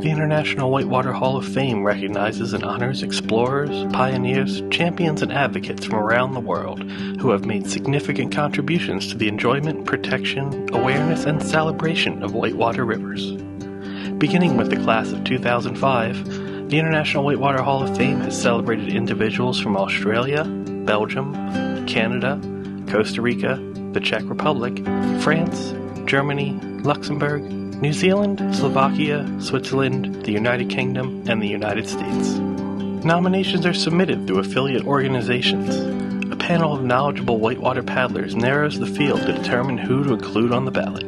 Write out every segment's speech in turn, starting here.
The International Whitewater Hall of Fame recognizes and honors explorers, pioneers, champions, and advocates from around the world who have made significant contributions to the enjoyment, protection, awareness, and celebration of whitewater rivers. Beginning with the class of 2005, the International Whitewater Hall of Fame has celebrated individuals from Australia, Belgium, Canada, Costa Rica, the Czech Republic, France, Germany, Luxembourg, New Zealand, Slovakia, Switzerland, the United Kingdom, and the United States. Nominations are submitted through affiliate organizations. A panel of knowledgeable whitewater paddlers narrows the field to determine who to include on the ballot.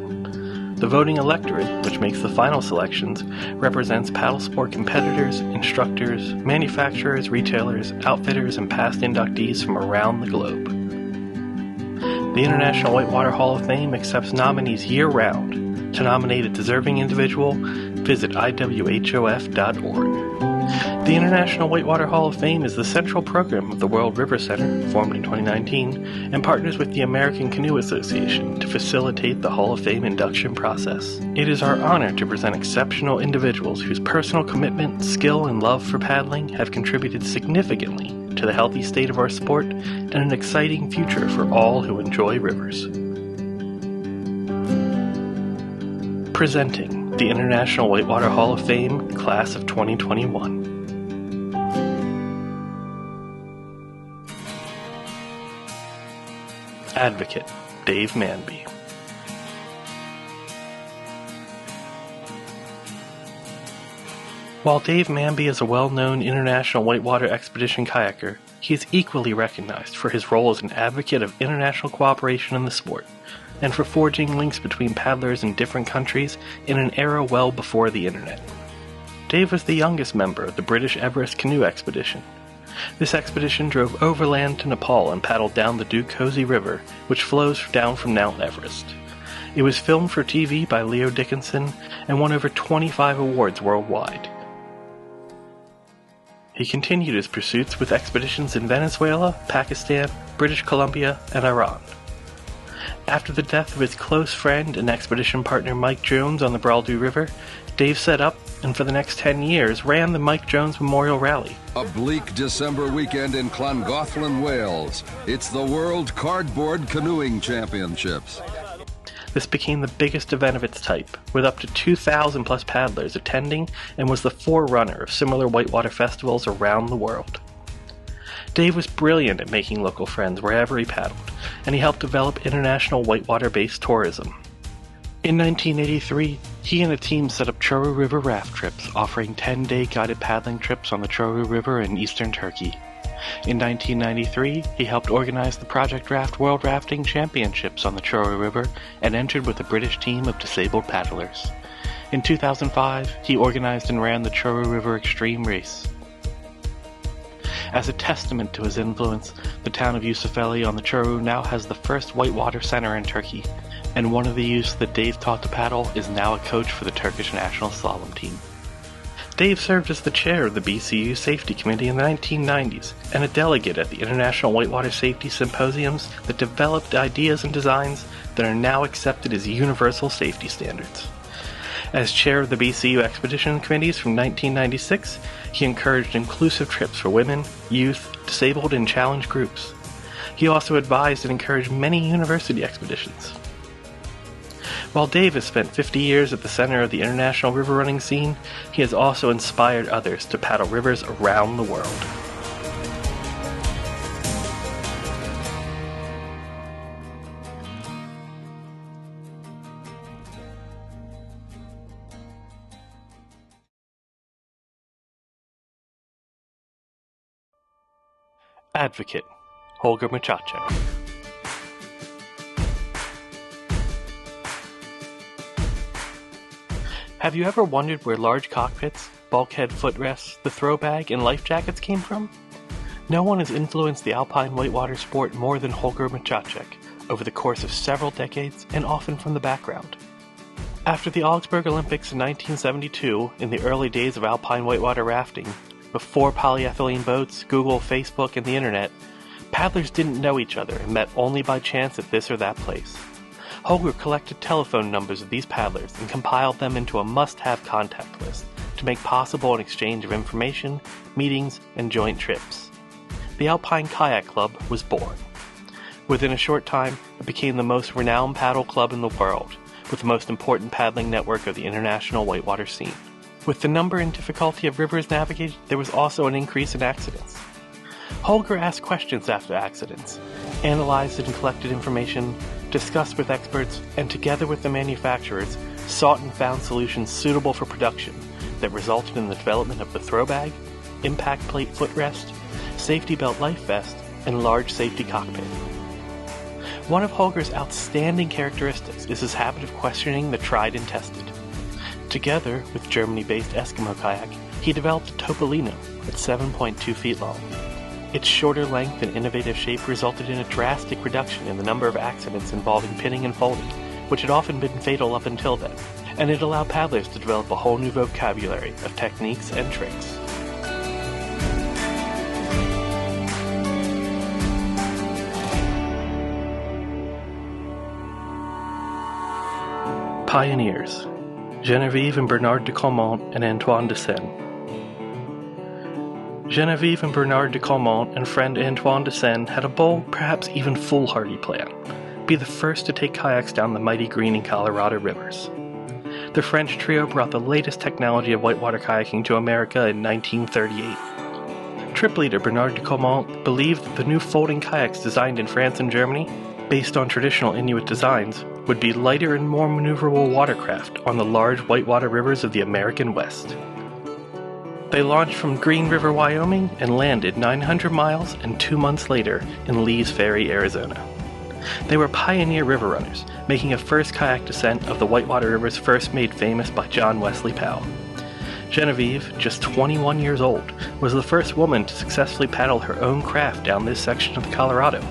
The voting electorate, which makes the final selections, represents paddle sport competitors, instructors, manufacturers, retailers, outfitters, and past inductees from around the globe. The International Whitewater Hall of Fame accepts nominees year-round. To nominate a deserving individual, visit iwhof.org. The International Whitewater Hall of Fame is the central program of the World River Center, formed in 2019, and partners with the American Canoe Association to facilitate the Hall of Fame induction process. It is our honor to present exceptional individuals whose personal commitment, skill, and love for paddling have contributed significantly to the healthy state of our sport and an exciting future for all who enjoy rivers. Presenting the International Whitewater Hall of Fame Class of 2021. Advocate, Dave Manby. While Dave Manby is a well-known international whitewater expedition kayaker, he is equally recognized for his role as an advocate of international cooperation in the sport, and for forging links between paddlers in different countries in an era well before the internet. Dave was the youngest member of the British Everest Canoe Expedition. This expedition drove overland to Nepal and paddled down the Dukosi River, which flows down from Mount Everest. It was filmed for TV by Leo Dickinson and won over 25 awards worldwide. He continued his pursuits with expeditions in Venezuela, Pakistan, British Columbia, and Iran. After the death of his close friend and expedition partner Mike Jones on the Braldu River, Dave set up and for the next 10 years ran the Mike Jones Memorial Rally. A bleak December weekend in Llangollen, Wales. It's the World Cardboard Canoeing Championships. This became the biggest event of its type, with up to 2,000 plus paddlers attending, and was the forerunner of similar whitewater festivals around the world. Dave was brilliant at making local friends wherever he paddled, and he helped develop international whitewater-based tourism. In 1983, he and a team set up Çorum River raft trips, offering 10-day guided paddling trips on the Çorum River in eastern Turkey. In 1993, he helped organize the Project Raft World Rafting Championships on the Çorum River and entered with a British team of disabled paddlers. In 2005, he organized and ran the Çorum River Extreme Race. As a testament to his influence, the town of Yusufeli on the Çorum now has the first whitewater center in Turkey, and one of the youths that Dave taught to paddle is now a coach for the Turkish national slalom team. Dave served as the chair of the BCU Safety Committee in the 1990s and a delegate at the International Whitewater Safety Symposiums that developed ideas and designs that are now accepted as universal safety standards. As chair of the BCU Expedition Committees from 1996, he encouraged inclusive trips for women, youth, disabled, and challenged groups. He also advised and encouraged many university expeditions. While Dave has spent 50 years at the center of the international river running scene, he has also inspired others to paddle rivers around the world. Advocate, Holger Muchacho. Have you ever wondered where large cockpits, bulkhead footrests, the throw bag, and life jackets came from? No one has influenced the alpine whitewater sport more than Holger Muchacho over the course of several decades and often from the background. After the Augsburg Olympics in 1972, in the early days of alpine whitewater rafting, before polyethylene boats, Google, Facebook, and the internet, paddlers didn't know each other and met only by chance at this or that place. Holger collected telephone numbers of these paddlers and compiled them into a must-have contact list, to make possible an exchange of information, meetings, and joint trips. The Alpine Kayak Club was born. Within a short time, it became the most renowned paddle club in the world, with the most important paddling network of the international whitewater scene. With the number and difficulty of rivers navigated, there was also an increase in accidents. Holger asked questions after accidents, analyzed and collected information, discussed with experts, and together with the manufacturers, sought and found solutions suitable for production that resulted in the development of the throw bag, impact plate footrest, safety belt life vest, and large safety cockpit. One of Holger's outstanding characteristics is his habit of questioning the tried and tested. Together with Germany-based Eskimo Kayak, he developed a Topolino at 7.2 feet long. Its shorter length and innovative shape resulted in a drastic reduction in the number of accidents involving pinning and folding, which had often been fatal up until then, and it allowed paddlers to develop a whole new vocabulary of techniques and tricks. Pioneers: Genevieve and Bernard de Caumont and Antoine de Seine. Genevieve and Bernard de Caumont and friend Antoine de Seine had a bold, perhaps even foolhardy plan: be the first to take kayaks down the mighty Green and Colorado rivers. The French trio brought the latest technology of whitewater kayaking to America in 1938. Trip leader Bernard de Caumont believed that the new folding kayaks designed in France and Germany, based on traditional Inuit designs, would be lighter and more maneuverable watercraft on the large whitewater rivers of the American West. They launched from Green River, Wyoming, and landed 900 miles and 2 months later in Lee's Ferry, Arizona. They were pioneer river runners, making a first kayak descent of the Whitewater rivers first made famous by John Wesley Powell. Genevieve, just 21 years old, was the first woman to successfully paddle her own craft down this section of the Colorado.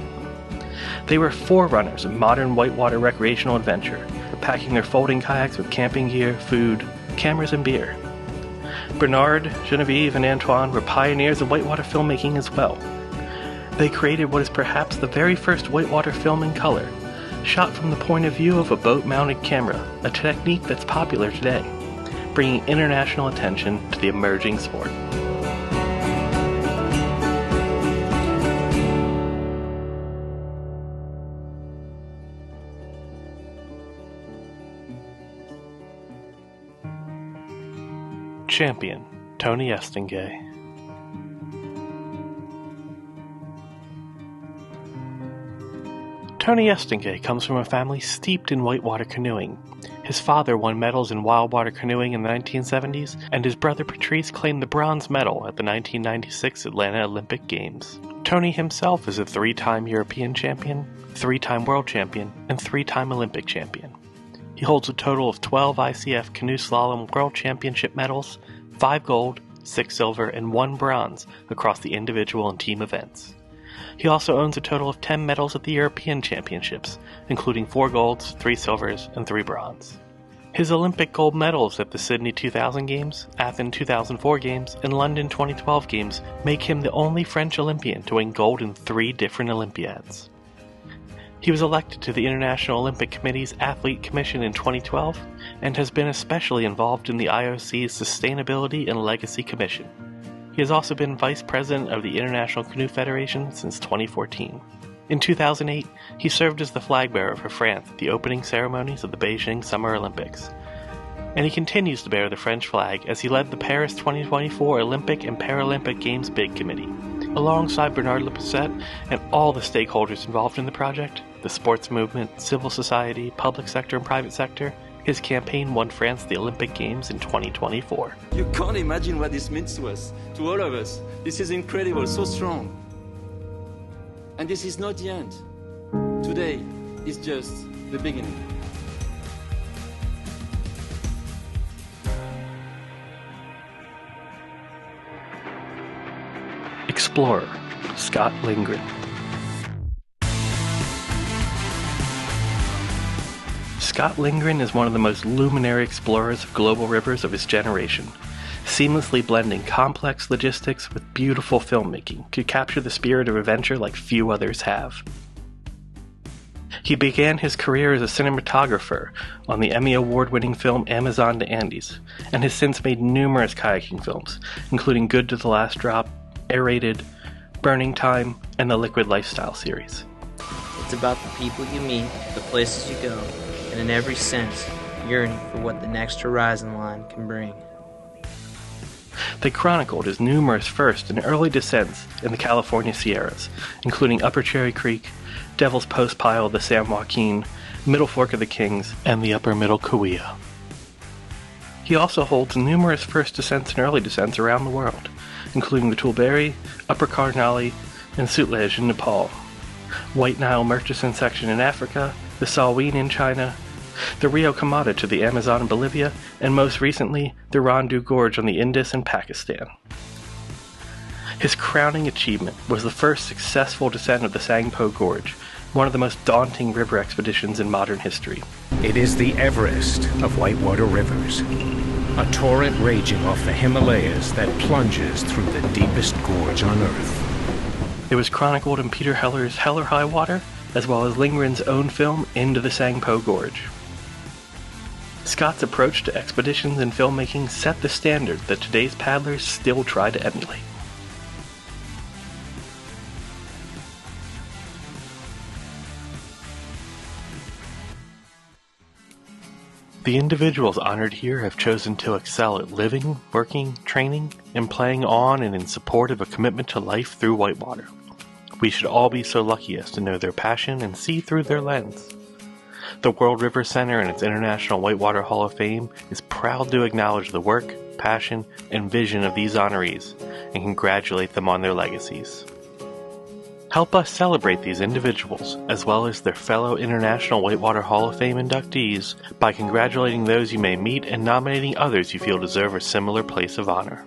They were forerunners of modern whitewater recreational adventure, packing their folding kayaks with camping gear, food, cameras, and beer. Bernard, Genevieve, and Antoine were pioneers of whitewater filmmaking as well. They created what is perhaps the very first whitewater film in color, shot from the point of view of a boat-mounted camera, a technique that's popular today, bringing international attention to the emerging sport. Champion, Tony Estanguet. Tony Estanguet comes from a family steeped in whitewater canoeing. His father won medals in wildwater canoeing in the 1970s, and his brother Patrice claimed the bronze medal at the 1996 Atlanta Olympic Games. Tony himself is a 3-time European champion, 3-time world champion, and 3-time Olympic champion. He holds a total of 12 ICF Canoe Slalom World Championship medals, 5 gold, 6 silver, and 1 bronze across the individual and team events. He also owns a total of 10 medals at the European Championships, including 4 golds, 3 silvers, and 3 bronze. His Olympic gold medals at the Sydney 2000 Games, Athens 2004 Games, and London 2012 Games make him the only French Olympian to win gold in 3 different Olympiads. He was elected to the International Olympic Committee's Athlete Commission in 2012 and has been especially involved in the IOC's Sustainability and Legacy Commission. He has also been Vice President of the International Canoe Federation since 2014. In 2008, he served as the flag bearer for France at the opening ceremonies of the Beijing Summer Olympics. And he continues to bear the French flag as he led the Paris 2024 Olympic and Paralympic Games Bid Committee. Alongside Bernard Lepusset and all the stakeholders involved in the project, the sports movement, civil society, public sector, and private sector, his campaign won France the Olympic Games in 2024. You can't imagine what this means to us, to all of us. This is incredible, so strong. And this is not the end. Today is just the beginning. Explorer, Scott Lindgren. Scott Lindgren is one of the most luminary explorers of global rivers of his generation, seamlessly blending complex logistics with beautiful filmmaking to capture the spirit of adventure like few others have. He began his career as a cinematographer on the Emmy Award-winning film Amazon to Andes, and has since made numerous kayaking films, including Good to the Last Drop, Aerated, Burning Time, and the Liquid Lifestyle series. It's about the people you meet, the places you go, and in every sense, yearning for what the next horizon line can bring. They chronicled his numerous first and early descents in the California Sierras, including Upper Cherry Creek, Devil's Post Pile of the San Joaquin, Middle Fork of the Kings, and the Upper Middle Cahuilla. He also holds numerous first descents and early descents around the world, including the Tulbari, Upper Karnali, and Sutlej in Nepal, White Nile Murchison section in Africa, the Salween in China, the Rio Kamada to the Amazon in Bolivia, and most recently, the Randu Gorge on the Indus in Pakistan. His crowning achievement was the first successful descent of the Sangpo Gorge, one of the most daunting river expeditions in modern history. It is the Everest of whitewater rivers, a torrent raging off the Himalayas that plunges through the deepest gorge on Earth. It was chronicled in Peter Heller's Hell or High Water, as well as Lindgren's own film Into the Sangpo Gorge. Scott's approach to expeditions and filmmaking set the standard that today's paddlers still try to emulate. The individuals honored here have chosen to excel at living, working, training, and playing on and in support of a commitment to life through whitewater. We should all be so lucky as to know their passion and see through their lens. The World River Center and its International Whitewater Hall of Fame is proud to acknowledge the work, passion, and vision of these honorees and congratulate them on their legacies. Help us celebrate these individuals, as well as their fellow International Whitewater Hall of Fame inductees, by congratulating those you may meet and nominating others you feel deserve a similar place of honor.